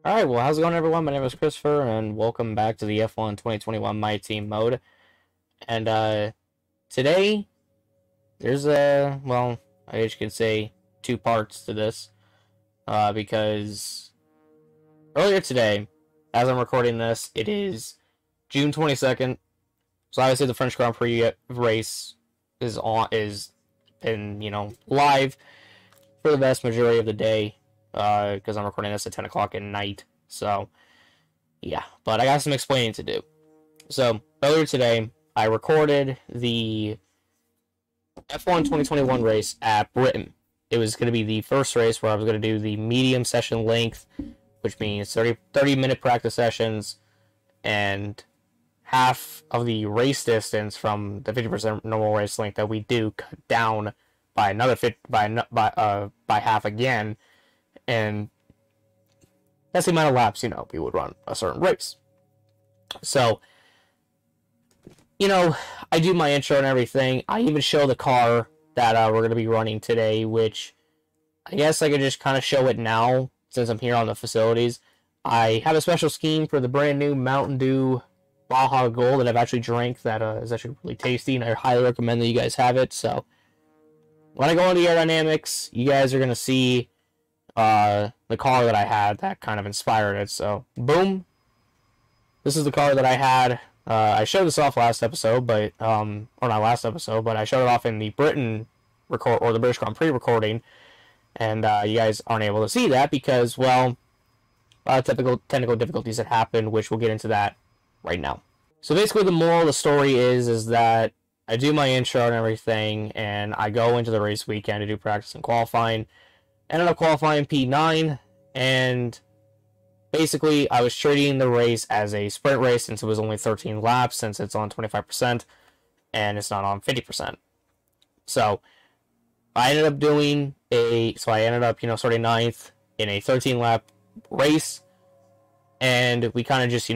Alright, well, how's it going, everyone? My name is Christopher, and welcome back to the F1 2021 My Team mode. And, today, there's well, I guess you could say two parts to this, because earlier today, as I'm recording this, it is June 22nd, so obviously the French Grand Prix race is live for the vast majority of the day, because I'm recording this at 10 o'clock at night, so, yeah, but I got some explaining to do. So, earlier today, I recorded the F1 2021 race at Britain. It was going to be the first race where I was going to do the medium session length, which means 30-minute practice sessions, and half of the race distance from the 50% normal race length that we do cut down by another by half again, and that's the amount of laps, we would run a certain race. So, I do my intro and everything. I even show the car that we're going to be running today, which I guess I could just kind of show it now since I'm here on the facilities. I have a special scheme for the brand new Mountain Dew Baja Gold that I've actually drank that is actually really tasty, and I highly recommend that you guys have it. So, when I go into aerodynamics, you guys are going to see the car that I had that kind of inspired it. So, boom. This is the car that I had. I showed this off last episode, but, or not last episode, but I showed it off in the Britain record, or the British Grand Prix recording, and, you guys aren't able to see that because, well, typical technical difficulties that happened, which we'll get into that right now. So basically the moral of the story is that I do my intro and everything, and I go into the race weekend to do practice and qualifying. Ended up qualifying P9, and basically I was treating the race as a sprint race since it was only 13 laps, since it's on 25%, and it's not on 50%. So, I ended up starting 9th in a 13-lap race, and we kind of just,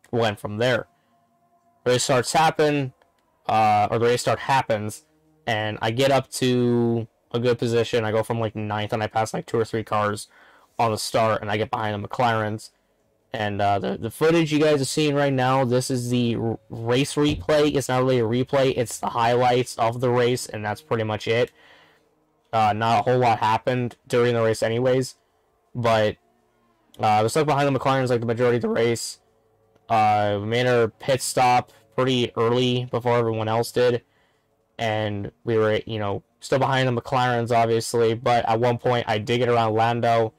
went from there. The race starts happens, and I get up to a good position. I go from like 9th, and I pass like 2 or 3 cars on the start, and I get behind the McLarens. And the footage you guys are seeing right now, this is the race replay. It's not really a replay, it's the highlights of the race, and that's pretty much it. Not a whole lot happened during the race anyways, but I was stuck behind the McLarens like the majority of the race. We made our pit stop pretty early before everyone else did, and we were, still behind the McLarens, obviously, but at one point I did get around Lando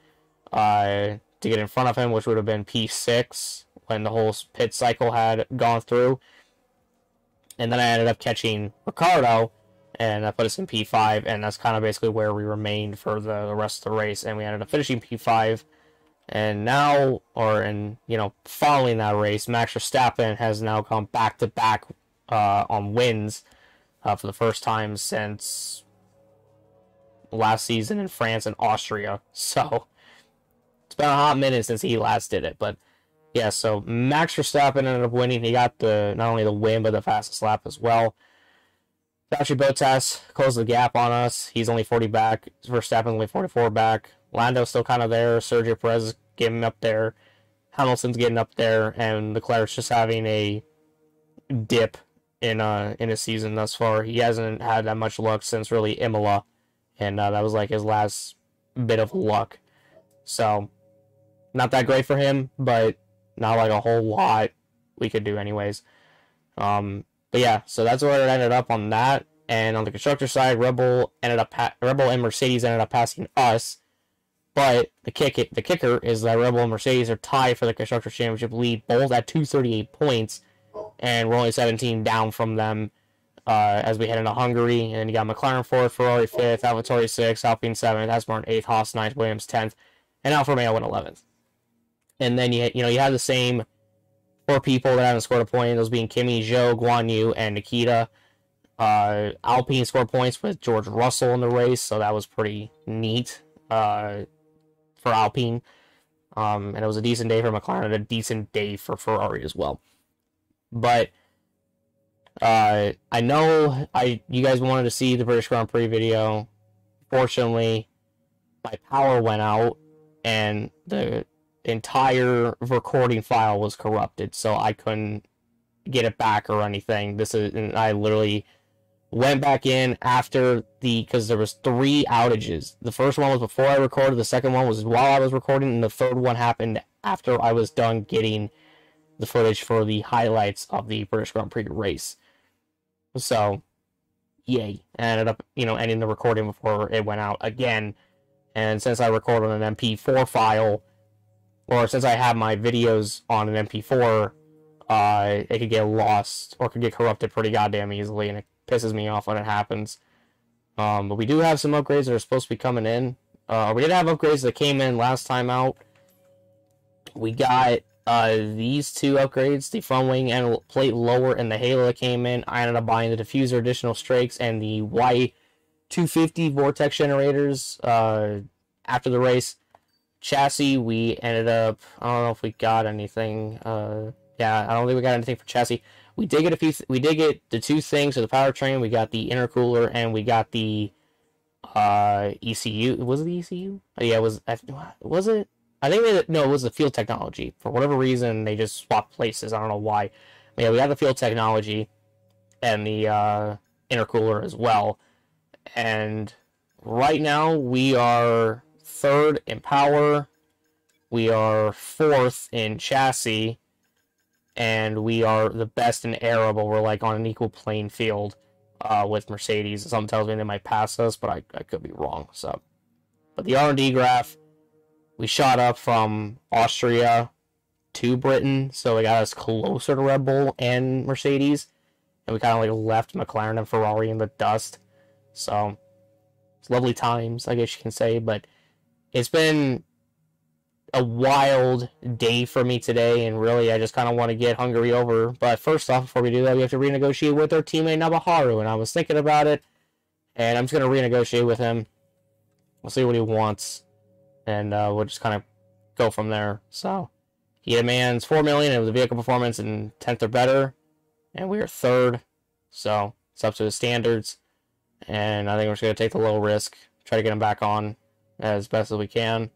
to get in front of him, which would have been P6 when the whole pit cycle had gone through. And then I ended up catching Ricardo, and that put us in P5, and that's kind of basically where we remained for the rest of the race, and we ended up finishing P5. And now, following that race, Max Verstappen has now gone back-to-back on wins for the first time since last season in France and Austria. So, it's been a hot minute since he last did it. But, yeah, so Max Verstappen ended up winning. He got not only the win, but the fastest lap as well. Valtteri Bottas closed the gap on us. He's only 40 back. Verstappen's only 44 back. Lando's still kind of there. Sergio Perez is getting up there. Hamilton's getting up there. And Leclerc's just having a dip in his season thus far. He hasn't had that much luck since really Imola. And that was like his last bit of luck. So, not that great for him, but not like a whole lot we could do anyways. But yeah, so that's where it ended up on that. And on the constructor side, Red Bull and Mercedes ended up passing us. But the kicker is that Red Bull and Mercedes are tied for the Constructors' Championship lead, both at 238 points, and we're only 17 down from them as we head into Hungary. And you got McLaren 4th, Ferrari 5th, AlphaTauri 6th, Alpine 7th, Aston 8th, Haas 9th, Williams 10th, and Alfa Romeo in 11th. And then you have the same 4 people that haven't scored a point, those being Kimi, Zhou, Guan Yu, and Nikita. Alpine scored points with George Russell in the race, so that was pretty neat for Alpine. And it was a decent day for McLaren and a decent day for Ferrari as well. But I know you guys wanted to see the British Grand Prix video. Fortunately, my power went out, and the entire recording file was corrupted, so I couldn't get it back or anything. And I literally went back in after because there was 3 outages. The first one was before I recorded, the second one was while I was recording, and the third one happened after I was done getting the footage for the highlights of the British Grand Prix race. So, yay. I ended up, ending the recording before it went out again. And since I recorded on an MP4 file, or since I have my videos on an MP4, it could get lost or could get corrupted pretty goddamn easily, and it pisses me off when it happens. But we do have some upgrades that are supposed to be coming in. We did have upgrades that came in last time out. We got these 2 upgrades, the front wing and plate lower and the halo that came in. I ended up buying the diffuser additional strakes and the Y250 vortex generators after the race. Chassis, we ended up, I don't know if we got anything. Yeah, I don't think we got anything for chassis. We did get we did get the 2 things for the powertrain. We got the intercooler and we got the ECU. Was it the ECU? Yeah, it was. Was it? I think no, it was the field technology. For whatever reason, they just swapped places. I don't know why. But yeah, we got the field technology and the intercooler as well. And right now we are 3rd in power. We are 4th in chassis. And we are the best in arable. We're like on an equal playing field with Mercedes. Something tells me they might pass us, but I could be wrong. So, but the R&D graph, we shot up from Austria to Britain, so it got us closer to Red Bull and Mercedes, and we kind of like left McLaren and Ferrari in the dust. So it's lovely times, I guess you can say. But it's been a wild day for me today, and really I just kind of want to get Hungary over. But first off, before we do that, we have to renegotiate with our teammate Nabaharu, and I was thinking about it, and I'm just going to renegotiate with him. We'll see what he wants, and we'll just kind of go from there. So he demands 4 million of the vehicle performance and 10th or better, and we are 3rd, so it's up to his standards, and I think we're just going to take the low risk, try to get him back on as best as we can.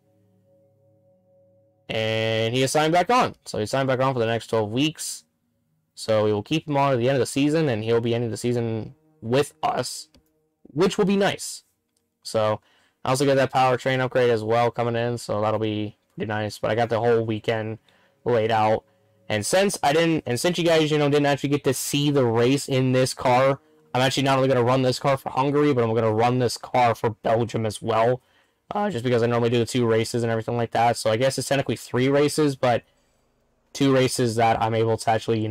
And he is signed back on. So he's signed back on for the next 12 weeks. So we will keep him on at the end of the season, and he'll be ending the season with us, which will be nice. So I also got that powertrain upgrade as well coming in, so that'll be pretty nice. But I got the whole weekend laid out. And since you guys, didn't actually get to see the race in this car, I'm actually not only going to run this car for Hungary, but I'm going to run this car for Belgium as well. Just because I normally do the 2 races and everything like that. So I guess it's technically 3 races, but 2 races that I'm able to actually,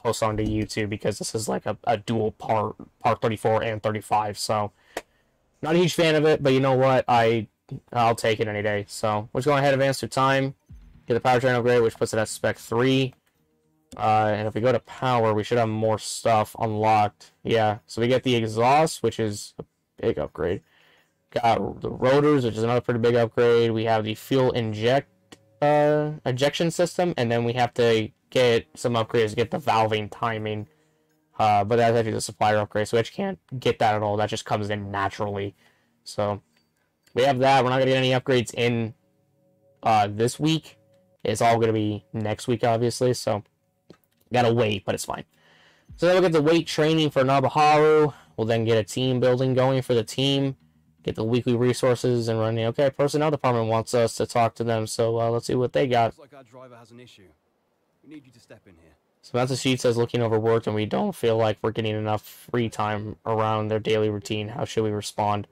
post onto YouTube, because this is like a dual part 34 and 35. So not a huge fan of it, but you know what? I'll take it any day. So we're just going ahead and advance through time. Get the powertrain upgrade, which puts it at spec 3. And if we go to power, we should have more stuff unlocked. Yeah, so we get the exhaust, which is a big upgrade. Got the rotors, which is another pretty big upgrade. We have the fuel ejection system, and then we have to get some upgrades to get the valving timing. But that's actually the supplier upgrade, so we actually can't get that at all. That just comes in naturally. So we have that. We're not gonna get any upgrades in this week. It's all gonna be next week, obviously. So gotta wait, but it's fine. So then we'll get the weight training for Nabaharu. We'll then get a team building going for the team. Get the weekly resources and running. Okay, personnel department wants us to talk to them, so let's see what they got. Looks like our driver has an issue. We need you to step in here. So that's the sheet says looking overworked, and we don't feel like we're getting enough free time around their daily routine. How should we respond?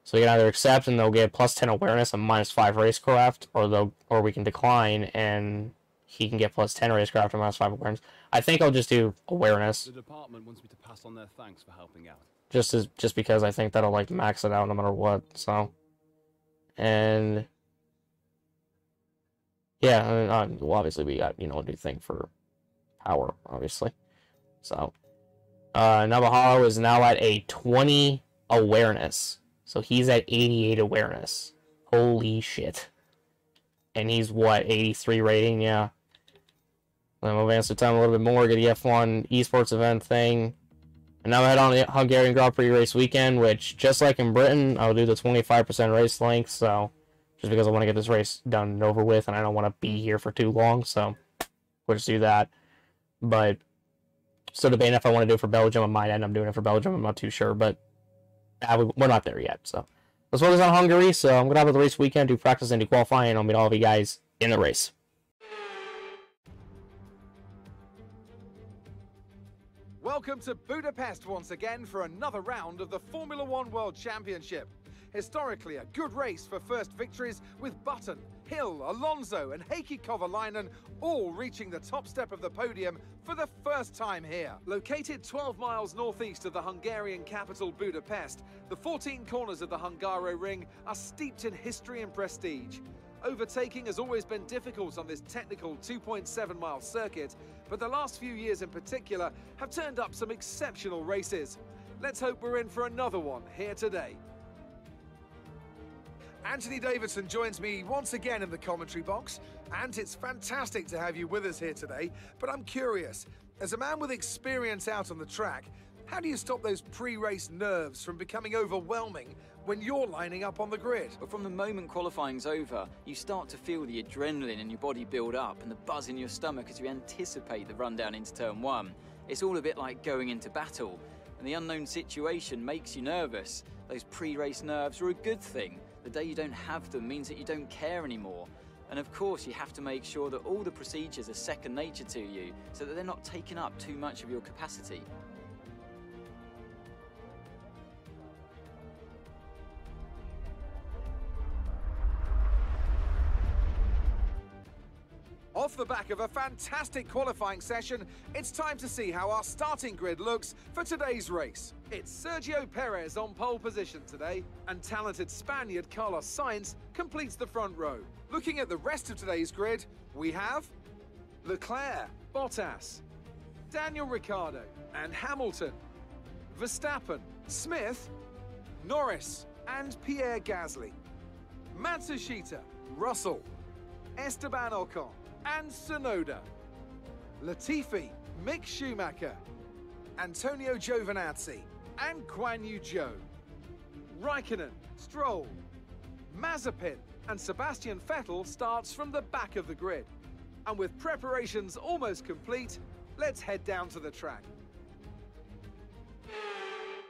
So we can either accept and they'll get plus 10 awareness and minus 5 racecraft, or we can decline and he can get plus 10 racecraft and minus 5 awareness. I think I'll just do awareness. The department wants me to pass on their thanks for helping out. Just because I think that'll like max it out no matter what. So, and yeah, well, obviously we got a new thing for power, obviously. So, Nabaharu is now at a 20 awareness, so he's at 88 awareness. Holy shit! And he's what, 83 rating? Yeah. Then we'll advance the time a little bit more. Get the F1 esports event thing. And now I head on the Hungarian Grand Prix race weekend, which, just like in Britain, I'll do the 25% race length, so just because I want to get this race done and over with, and I don't want to be here for too long, so we'll just do that. But still debating if I want to do it for Belgium. I might end up doing it for Belgium. I'm not too sure, but we're not there yet. So let's focus on Hungary. So I'm going to have the race weekend, do practice and do qualifying, and I'll meet all of you guys in the race. Welcome to Budapest once again for another round of the Formula One World Championship. Historically, a good race for first victories, with Button, Hill, Alonso and Heikki Kovalainen all reaching the top step of the podium for the first time here. Located 12 miles northeast of the Hungarian capital Budapest, the 14 corners of the Hungaroring are steeped in history and prestige. Overtaking has always been difficult on this technical 2.7-mile circuit, but the last few years in particular have turned up some exceptional races. Let's hope we're in for another one here today. Anthony Davidson joins me once again in the commentary box, and it's fantastic to have you with us here today. But I'm curious, as a man with experience out on the track, how do you stop those pre-race nerves from becoming overwhelming when you're lining up on the grid? But from the moment qualifying's over, you start to feel the adrenaline in your body build up and the buzz in your stomach as you anticipate the run down into turn one. It's all a bit like going into battle, and the unknown situation makes you nervous. Those pre-race nerves are a good thing. The day you don't have them means that you don't care anymore. And of course, you have to make sure that all the procedures are second nature to you, so that they're not taking up too much of your capacity. Off the back of a fantastic qualifying session, it's time to see how our starting grid looks for today's race. It's Sergio Perez on pole position today, and talented Spaniard Carlos Sainz completes the front row. Looking at the rest of today's grid, we have Leclerc, Bottas, Daniel Ricciardo and Hamilton, Verstappen, Smith, Norris and Pierre Gasly, Matsushita, Russell, Esteban Ocon and Tsunoda, Latifi, Mick Schumacher, Antonio Giovinazzi and Guan Yu Zhou, Raikkonen, Stroll, Mazepin and Sebastian Vettel starts from the back of the grid. And with preparations almost complete, let's head down to the track.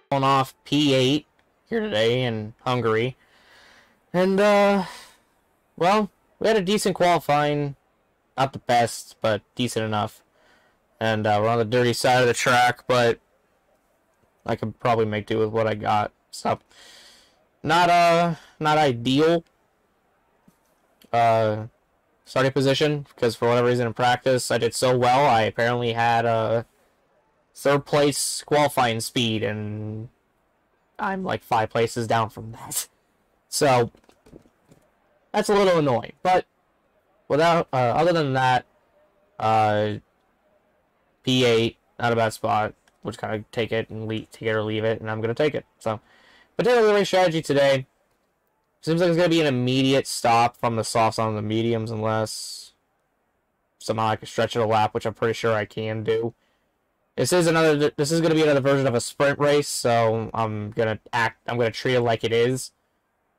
On off P8 here today in Hungary. And, well, we had a decent qualifying. Not the best, but decent enough. And we're on the dirty side of the track, but I could probably make do with what I got. So, not ideal starting position, because for whatever reason in practice I did so well. I apparently had a third place qualifying speed, and I'm like 5 places down from that. So that's a little annoying, but without other than that, P8, not a bad spot. We'll just kind of take it and take it or leave it, and I'm gonna take it. So, but the race strategy today seems like it's gonna be an immediate stop from the softs on the mediums, unless somehow I can stretch it a lap, which I'm pretty sure I can do. This is gonna be another version of a sprint race, so I'm gonna treat it like it is,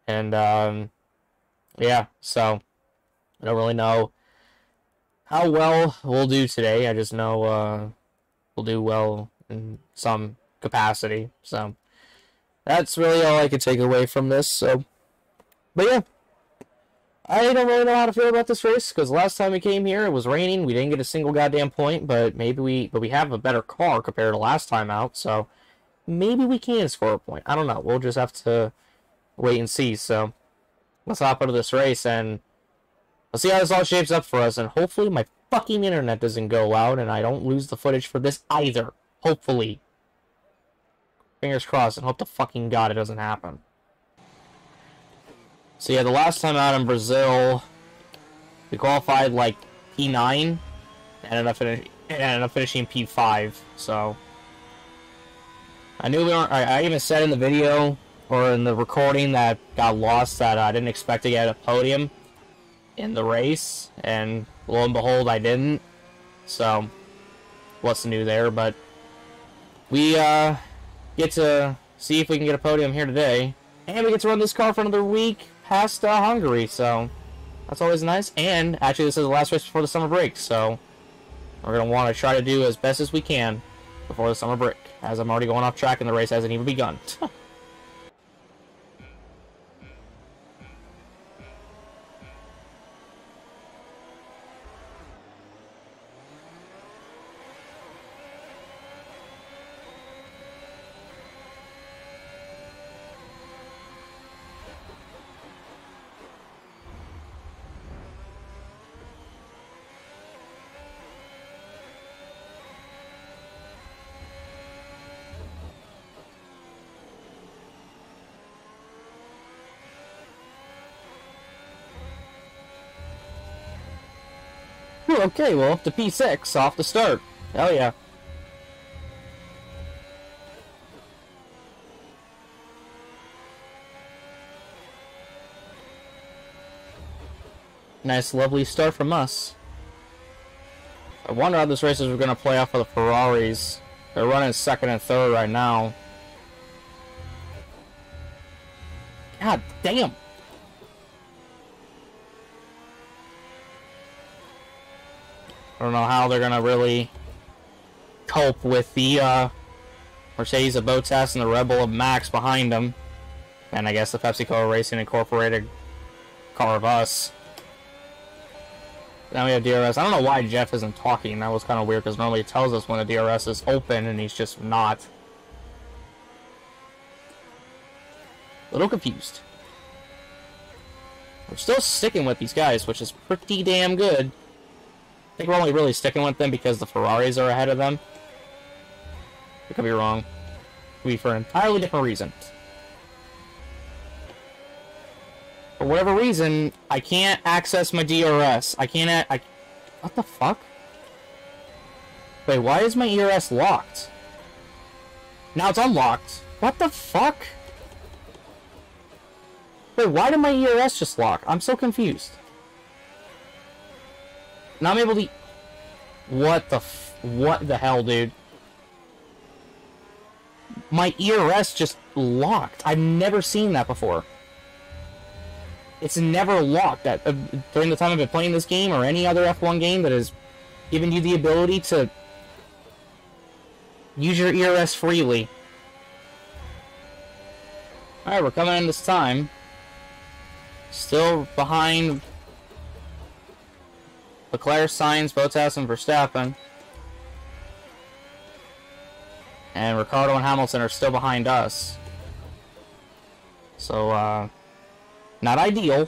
and yeah. So I don't really know how well we'll do today. I just know we'll do well in some capacity. So that's really all I could take away from this. So, but yeah, I don't really know how to feel about this race, because last time we came here it was raining. We didn't get a single goddamn point, but we have a better car compared to last time out. So maybe we can score a point. I don't know. We'll just have to wait and see. So let's hop into this race and let's see how this all shapes up for us, and hopefully my fucking internet doesn't go out and I don't lose the footage for this either. Hopefully. Fingers crossed, and hope to fucking God it doesn't happen. So yeah, the last time out in Brazil, we qualified like P9, and ended up finishing P5, so I knew we weren't. I even said in the video, or in the recording that got lost, that I didn't expect to get a podium in the race, and lo and behold, I didn't. So, what's new there? But we get to see if we can get a podium here today, and we get to run this car for another week, past Hungary, so that's always nice. And actually, this is the last race before the summer break, so we're going to want to try to do as best as we can before the summer break, as I'm already going off track and the race hasn't even begun. Okay, well, up to P6 off the start. Hell yeah. Nice, lovely start from us. I wonder how this race is going to play out for the Ferraris. They're running second and third right now. God damn. I don't know how they're going to really cope with the Mercedes of Bottas and the Red Bull of Max behind them. And I guess the PepsiCo Racing Incorporated car of us. Now we have DRS. I don't know why Jeff isn't talking. That was kind of weird because normally he tells us when the DRS is open and he's just not. A little confused. We're still sticking with these guys, which is pretty damn good. I think we're only really sticking with them because the Ferraris are ahead of them. I could be wrong. Could be for an entirely different reason. For whatever reason, I can't access my DRS. I can't... what the fuck? Wait, why is my ERS locked? Now it's unlocked. What the fuck? Wait, why did my ERS just lock? I'm so confused. Now I'm able to... what the hell, dude? My ERS just locked. I've never seen that before. It's never locked. During the time I've been playing this game or any other F1 game that has given you the ability to use your ERS freely. Alright, we're coming in this time. Still behind Leclerc, Sainz, Bottas, and Verstappen. And Ricciardo and Hamilton are still behind us. So, not ideal.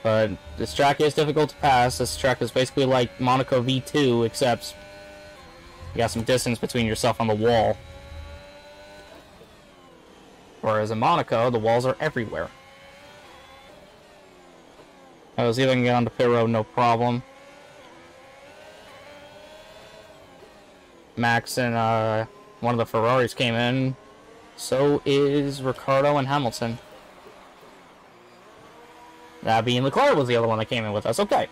But this track is difficult to pass. This track is basically like Monaco V2, except you got some distance between yourself and the wall. Whereas in Monaco, the walls are everywhere. I was even get on the pit road, no problem. Max and one of the Ferraris came in. So is Ricciardo and Hamilton. That being Leclerc was the other one that came in with us. Okay.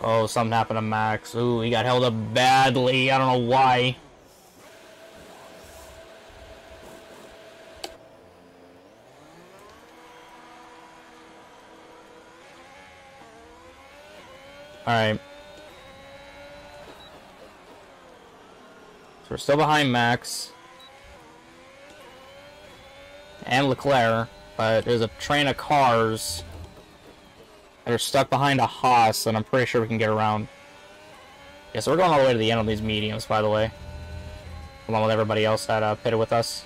Oh, something happened to Max. Ooh, he got held up badly. I don't know why. Alright. So we're still behind Max. And Leclerc. But there's a train of cars that are stuck behind a Haas, and I'm pretty sure we can get around. Yeah, so we're going all the way to the end of these mediums, by the way. Along with everybody else that pitted with us.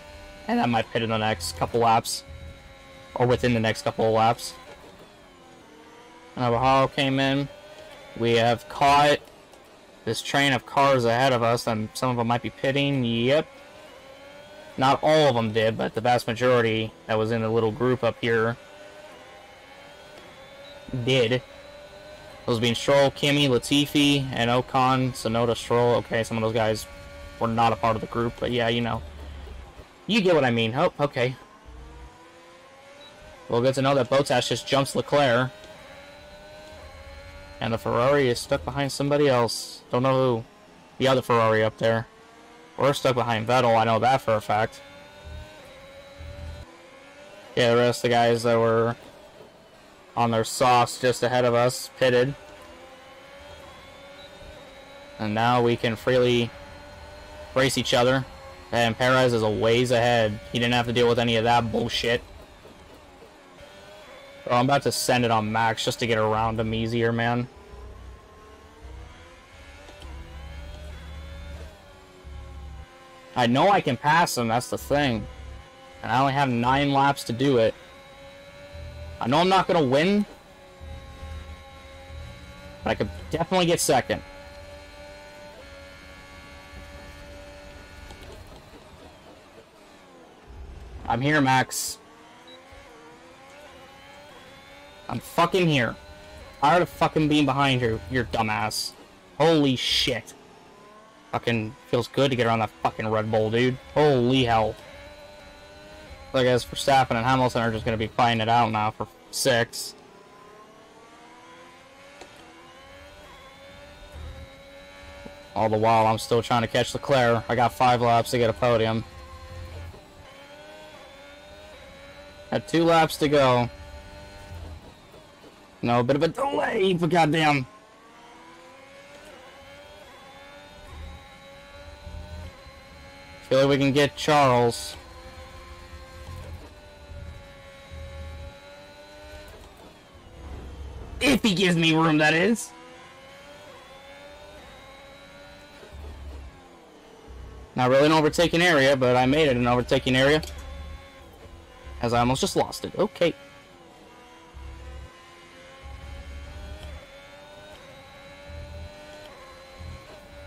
And that might pit in the next couple laps. Or within the next couple of laps. Navarro came in. We have caught this train of cars ahead of us, and some of them might be pitting. Yep. Not all of them did, but the vast majority that was in the little group up here did. Those being Stroll, Kimi, Latifi, and Ocon, Tsunoda, Stroll. Okay, some of those guys were not a part of the group, but yeah, you know. You get what I mean. Oh, okay. Well, good to know that Bottas just jumps Leclerc. And the Ferrari is stuck behind somebody else. Don't know who. The other Ferrari up there. We're stuck behind Vettel, I know that for a fact. Yeah, the rest of the guys that were on their softs just ahead of us, pitted. And now we can freely race each other. And Perez is a ways ahead. He didn't have to deal with any of that bullshit. Oh, I'm about to send it on Max just to get around him easier, man. I know I can pass him, that's the thing. And I only have 9 laps to do it. I know I'm not going to win. But I could definitely get second. I'm here, Max. I'm fucking here. Tired of fucking being behind you, your dumbass. Holy shit. Fucking feels good to get around that fucking Red Bull, dude. Holy hell. So I guess Verstappen and Hamilton are just going to be fighting it out now for 6. All the while, I'm still trying to catch Leclerc. I got 5 laps to get a podium. Had 2 laps to go. No, a bit of a delay, but goddamn. Feel like we can get Charles. If he gives me room, that is. Not really an overtaking area, but I made it an overtaking area. As I almost just lost it. Okay.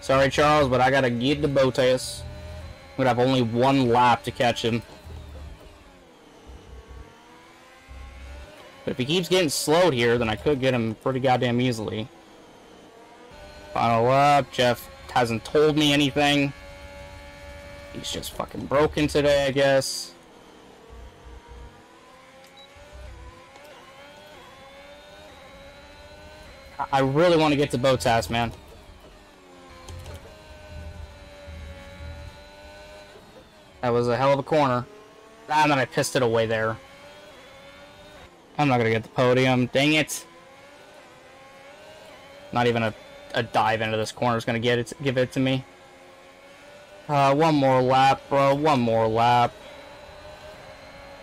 Sorry, Charles, but I gotta get the Bottas. I'm gonna have only 1 lap to catch him. But if he keeps getting slowed here, then I could get him pretty goddamn easily. Final lap. Jeff hasn't told me anything. He's just fucking broken today, I guess. I really want to get to Bottas, man. That was a hell of a corner. Ah, and then I pissed it away there. I'm not gonna get the podium. Dang it. Not even a dive into this corner is gonna give it to me. 1 more lap, bro. 1 more lap.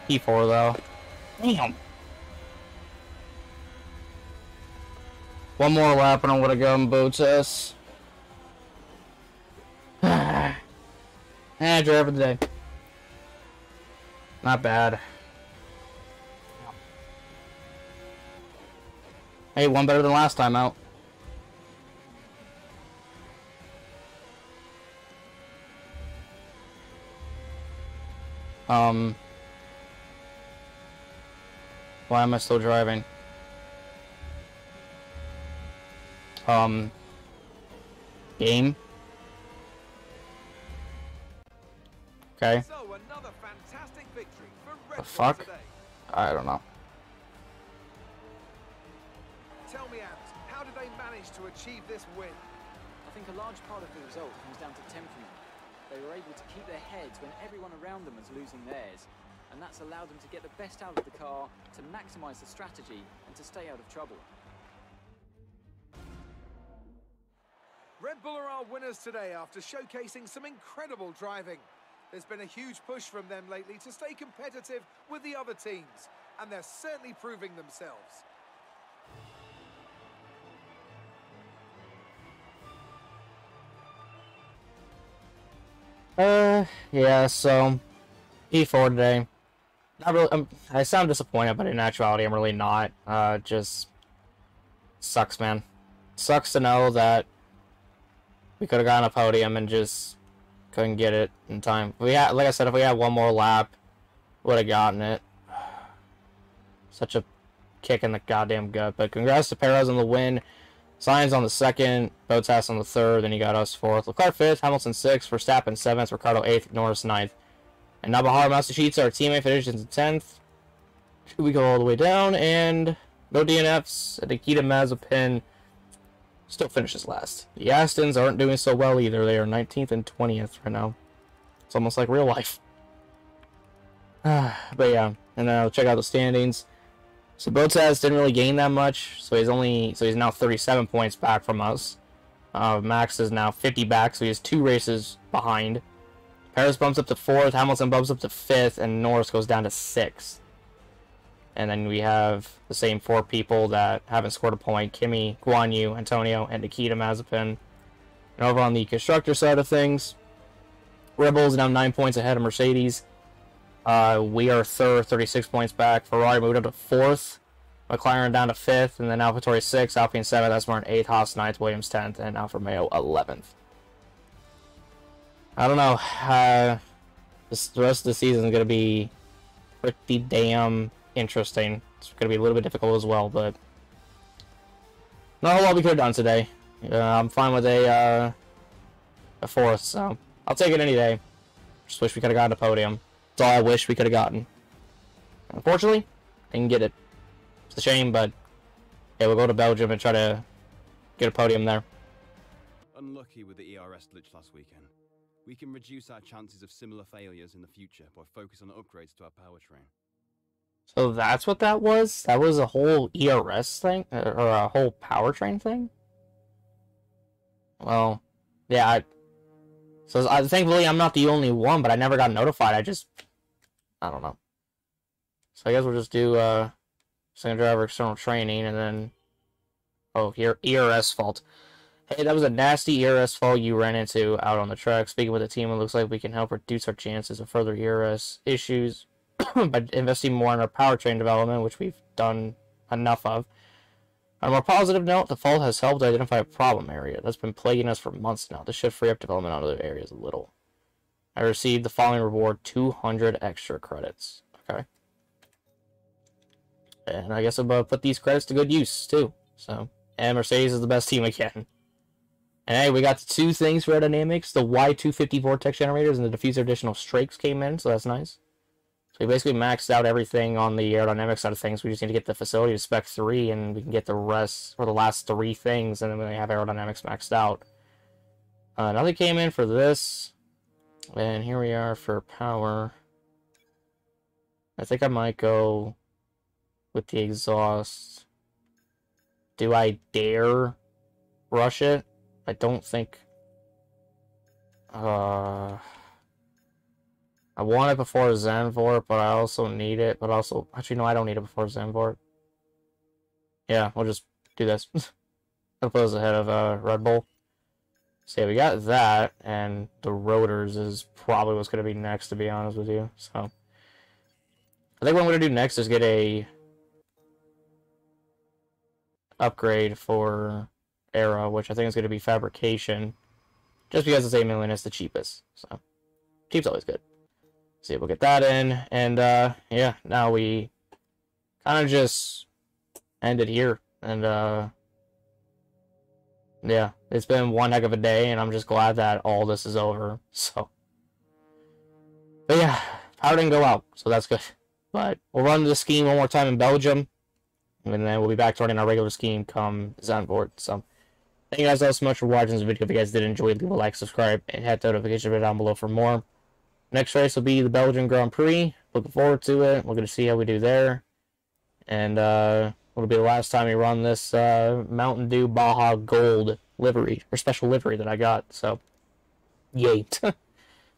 P4 though. Damn. 1 more lap and I'm gonna go in Bottas. Driver of the day. Not bad. Hey, 1 better than last time out. Why am I still driving? Game. Okay. So another fantastic victory for Red The Bull fuck? today. I don't know. Tell me, Ant, how did they manage to achieve this win? I think a large part of the result comes down to temperament. They were able to keep their heads when everyone around them was losing theirs, and that's allowed them to get the best out of the car, to maximise the strategy, and to stay out of trouble. Red Bull are our winners today after showcasing some incredible driving. There's been a huge push from them lately to stay competitive with the other teams, and they're certainly proving themselves. Yeah, so P4 today. Not really. I sound disappointed, but in actuality, I'm really not. Just sucks, man. Sucks to know that we could have gotten a podium and just couldn't get it in time. We had, like I said, if we had 1 more lap, would have gotten it. Such a kick in the goddamn gut. But congrats to Perez on the win. Sainz on the 2nd, Bottas on the 3rd, then you got us 4th. Leclerc 5th, Hamilton 6th, Verstappen 7th, Ricciardo 8th, Norris 9th. And now Bahar Massachusetts, our teammate, finishes in 10th. We go all the way down, and no DNFs. Nikita Mazepin still finishes last. The Astons aren't doing so well either. They are 19th and 20th right now. It's almost like real life. But yeah, and then I'll check out the standings. So Bottas didn't really gain that much, so he's now 37 points back from us. Max is now 50 back, so he has 2 races behind. Paris bumps up to 4th, Hamilton bumps up to 5th, and Norris goes down to 6th. And then we have the same 4 people that haven't scored a point: Kimi, Guan Yu, Antonio, and Nikita Mazepin. And over on the constructor side of things, Red Bull is now 9 points ahead of Mercedes. We are 3rd, 36 points back. Ferrari moved up to 4th. McLaren down to 5th, and then AlphaTauri 6th, Alpine 7th, Aston Martin 8th, Haas 9th, Williams 10th, and Alfa Romeo 11th. I don't know. The rest of the season is going to be pretty damn interesting. It's going to be a little bit difficult as well, but not a whole lot we could have done today. I'm fine with a 4th, so I'll take it any day. Just wish we could have gotten a podium. That's all I wish we could have gotten. Unfortunately, I didn't get it. It's a shame, but yeah, we'll go to Belgium and try to get a podium there. Unlucky with the ERS glitch last weekend. We can reduce our chances of similar failures in the future by focusing on upgrades to our powertrain. So that's what that was? That was a whole ERS thing? Or a whole powertrain thing? Well, yeah, thankfully I'm not the only one, but I never got notified. I don't know. So I guess we'll just do, second driver external training, and then... Oh, here, ERS fault. Hey, that was a nasty ERS fault you ran into out on the track. Speaking with the team, it looks like we can help reduce our chances of further ERS issues by investing more in our powertrain development, which we've done enough of. On a more positive note, the fault has helped identify a problem area that's been plaguing us for months now. This should free up development on other areas a little. I received the following reward: 200 extra credits. Okay. And I guess I'm going to put these credits to good use, too. So, and Mercedes is the best team again. And hey, we got the 2 things for aerodynamics. The Y250 vortex generators and the diffuser additional strakes came in, so that's nice. So we basically maxed out everything on the aerodynamic side of things. We just need to get the facility to spec 3, and we can get the rest, or the last 3 things, and then we have aerodynamics maxed out. Nothing came in for this. And here we are for power. I think I might go with the exhaust. Do I dare rush it? I don't think... I want it before Zandvoort, but I also need it. But also... Actually, no, I don't need it before Zandvoort. Yeah, we'll just do this. I'll put us ahead of Red Bull. So yeah, we got that, and the rotors is probably what's going to be next, to be honest with you. So, I think what I'm going to do next is get a upgrade for Aero, which I think is going to be fabrication, just because it's 8 million, it's the cheapest. So, cheap's always good. So yeah, we'll get that in, and yeah, now we kind of just end it here, and yeah, it's been one heck of a day, and I'm just glad that all this is over. So, but yeah, power didn't go out, so that's good. But we'll run the scheme one more time in Belgium, and then we'll be back to running our regular scheme come Zandvoort. So, thank you guys all so much for watching this video. If you guys did enjoy, leave a like, subscribe, and hit the notification bell down below for more. Next race will be the Belgian Grand Prix. Looking forward to it. We're going to see how we do there. And it'll be the last time we run this Mountain Dew Baja Gold livery, or special livery that I got. So, yay. Thank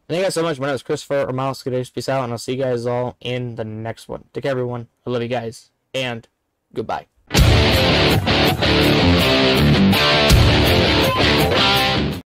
you guys so much. My name is Christopher, or Miles. Peace out, and I'll see you guys all in the next one. Take care, everyone. I love you guys, and goodbye.